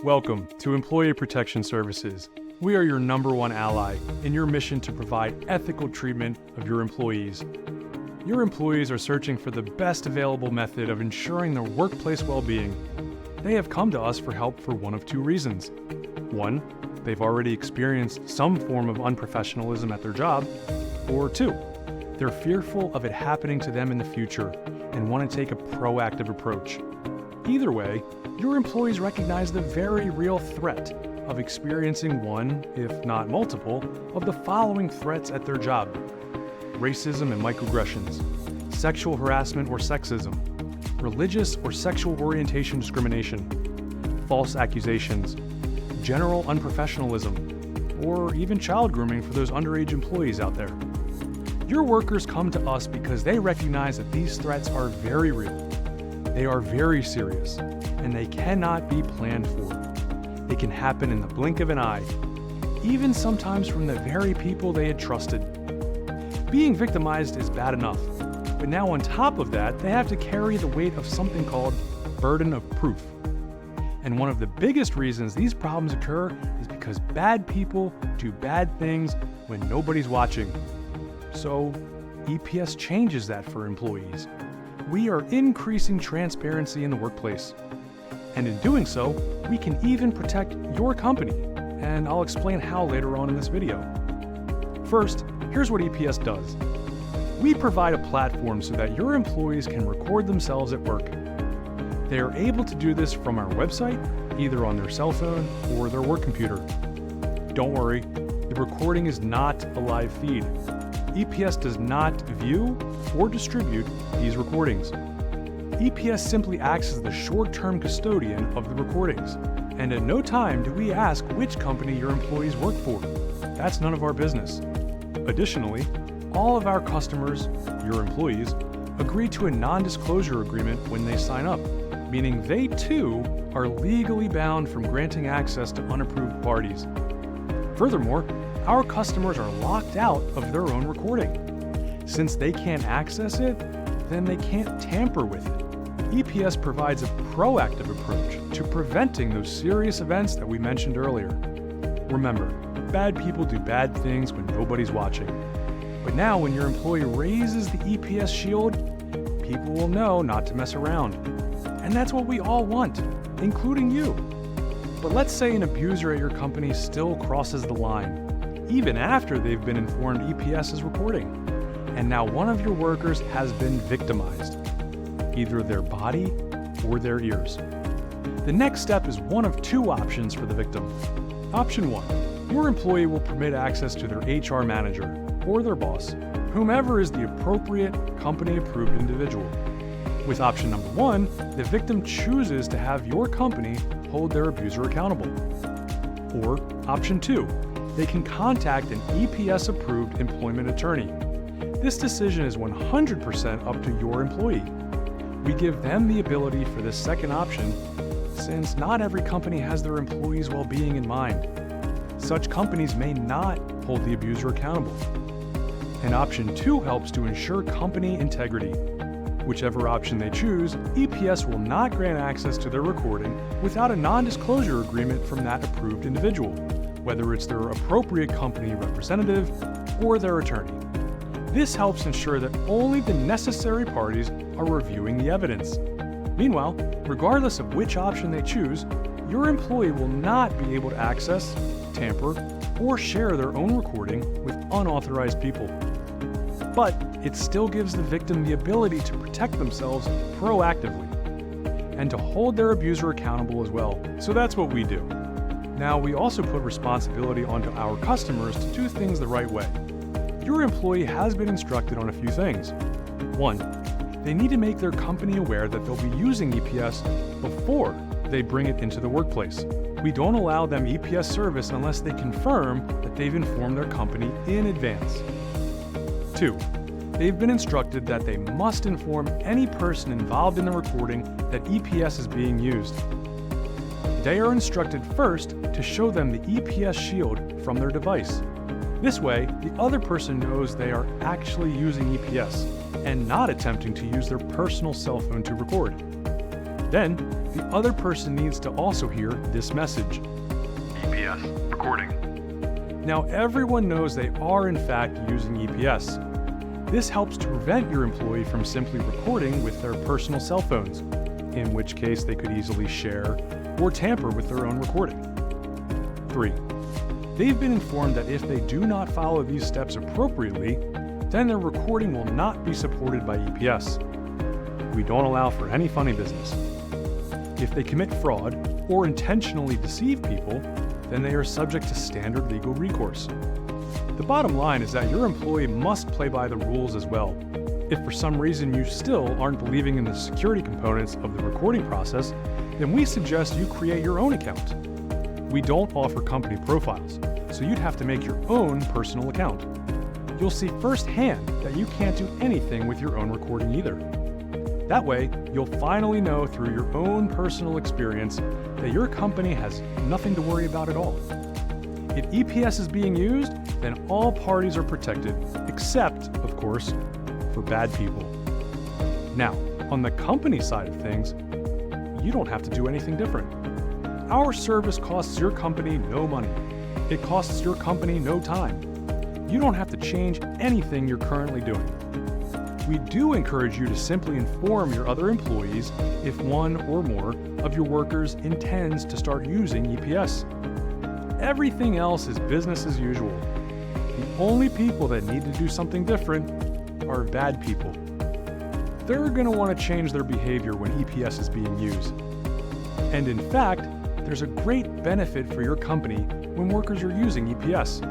Welcome to Employee Protection Services. We are your #1 ally in your mission to provide ethical treatment of your employees. Your employees are searching for the best available method of ensuring their workplace well-being. They have come to us for help for one of two reasons. One, they've already experienced some form of unprofessionalism at their job. Or two, they're fearful of it happening to them in the future and want to take a proactive approach. Either way, your employees recognize the very real threat of experiencing one, if not multiple, of the following threats at their job: racism and microaggressions, sexual harassment or sexism, religious or sexual orientation discrimination, false accusations, general unprofessionalism, or even child grooming for those underage employees out there. Your workers come to us because they recognize that these threats are very real. They are very serious, and they cannot be planned for. They can happen in the blink of an eye, even sometimes from the very people they had trusted. Being victimized is bad enough, but now on top of that, they have to carry the weight of something called burden of proof. And one of the biggest reasons these problems occur is because bad people do bad things when nobody's watching. So, EPS changes that for employees. We are increasing transparency in the workplace. And in doing so, we can even protect your company, and I'll explain how later on in this video. First, here's what EPS does. We provide a platform so that your employees can record themselves at work. They are able to do this from our website, either on their cell phone or their work computer. Don't worry, the recording is not a live feed. EPS does not view or distribute these recordings. EPS simply acts as the short-term custodian of the recordings, and at no time do we ask which company your employees work for. That's none of our business. Additionally, all of our customers, your employees, agree to a non-disclosure agreement when they sign up, meaning they too are legally bound from granting access to unapproved parties. Furthermore, our customers are locked out of their own recording. Since they can't access it, then they can't tamper with it. EPS provides a proactive approach to preventing those serious events that we mentioned earlier. Remember, bad people do bad things when nobody's watching. But now when your employee raises the EPS shield, people will know not to mess around. And that's what we all want, including you. But let's say an abuser at your company still crosses the line, even after they've been informed EPS is recording. And now one of your workers has been victimized, either their body or their ears. The next step is one of two options for the victim. Option 1, your employee will permit access to their HR manager or their boss, whomever is the appropriate company-approved individual. With option number 1, the victim chooses to have your company hold their abuser accountable. Or option 2, they can contact an EPS-approved employment attorney. This decision is 100% up to your employee. We give them the ability for this second option, since not every company has their employees' well-being in mind. Such companies may not hold the abuser accountable. And option 2 helps to ensure company integrity. Whichever option they choose, EPS will not grant access to their recording without a non-disclosure agreement from that approved individual, whether it's their appropriate company representative or their attorney. This helps ensure that only the necessary parties are reviewing the evidence. Meanwhile, regardless of which option they choose, your employee will not be able to access, tamper, or share their own recording with unauthorized people. But it still gives the victim the ability to protect themselves proactively and to hold their abuser accountable as well. So that's what we do. Now, we also put responsibility onto our customers to do things the right way. Your employee has been instructed on a few things. 1, they need to make their company aware that they'll be using EPS before they bring it into the workplace. We don't allow them EPS service unless they confirm that they've informed their company in advance. 2, they've been instructed that they must inform any person involved in the recording that EPS is being used. They are instructed first to show them the EPS shield from their device. This way, the other person knows they are actually using EPS and not attempting to use their personal cell phone to record. Then, the other person needs to also hear this message. EPS, recording. Now, everyone knows they are in fact using EPS. This helps to prevent your employee from simply recording with their personal cell phones, in which case they could easily share or tamper with their own recording. 3. They've been informed that if they do not follow these steps appropriately, then their recording will not be supported by EPS. We don't allow for any funny business. If they commit fraud or intentionally deceive people, then they are subject to standard legal recourse. The bottom line is that your employee must play by the rules as well. If for some reason you still aren't believing in the security components of the recording process, then we suggest you create your own account. We don't offer company profiles, so you'd have to make your own personal account. You'll see firsthand that you can't do anything with your own recording either. That way, you'll finally know through your own personal experience that your company has nothing to worry about at all. If EPS is being used, then all parties are protected, except, of course, for bad people. Now, on the company side of things, you don't have to do anything different. Our service costs your company no money. It costs your company no time. You don't have to change anything you're currently doing. We do encourage you to simply inform your other employees if one or more of your workers intends to start using EPS. Everything else is business as usual. The only people that need to do something different are bad people. They're going to want to change their behavior when EPS is being used. And in fact, there's a great benefit for your company when workers are using EPS.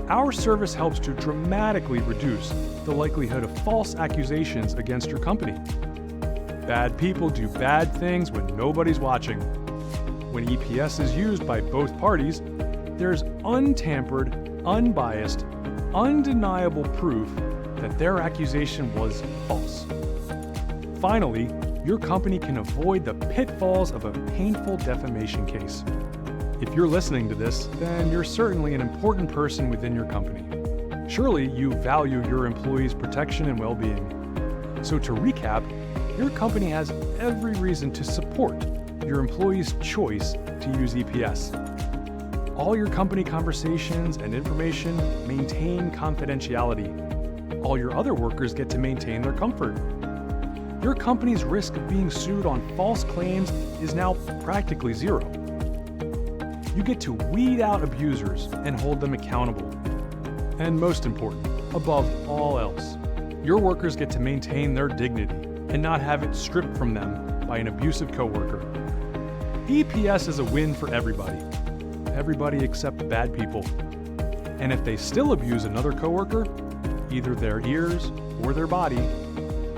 Our service helps to dramatically reduce the likelihood of false accusations against your company. Bad people do bad things when nobody's watching. When EPS is used by both parties, there's untampered, unbiased, undeniable proof that their accusation was false. Finally, your company can avoid the pitfalls of a painful defamation case. If you're listening to this, then you're certainly an important person within your company. Surely you value your employees' protection and well-being. So to recap, your company has every reason to support your employees' choice to use EPS. All your company conversations and information maintain confidentiality. All your other workers get to maintain their comfort. Your company's risk of being sued on false claims is now practically zero. You get to weed out abusers and hold them accountable. And most important, above all else, your workers get to maintain their dignity and not have it stripped from them by an abusive coworker. EPS is a win for everybody. Everybody except bad people. And if they still abuse another coworker, either their ears or their body,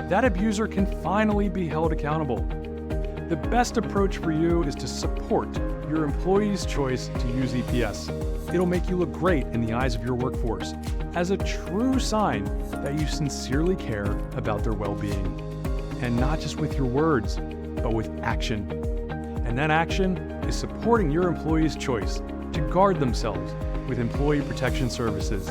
that abuser can finally be held accountable. The best approach for you is to support your employees' choice to use EPS. It'll make you look great in the eyes of your workforce as a true sign that you sincerely care about their well-being. And not just with your words, but with action. And that action is supporting your employees' choice to guard themselves with employee protection services.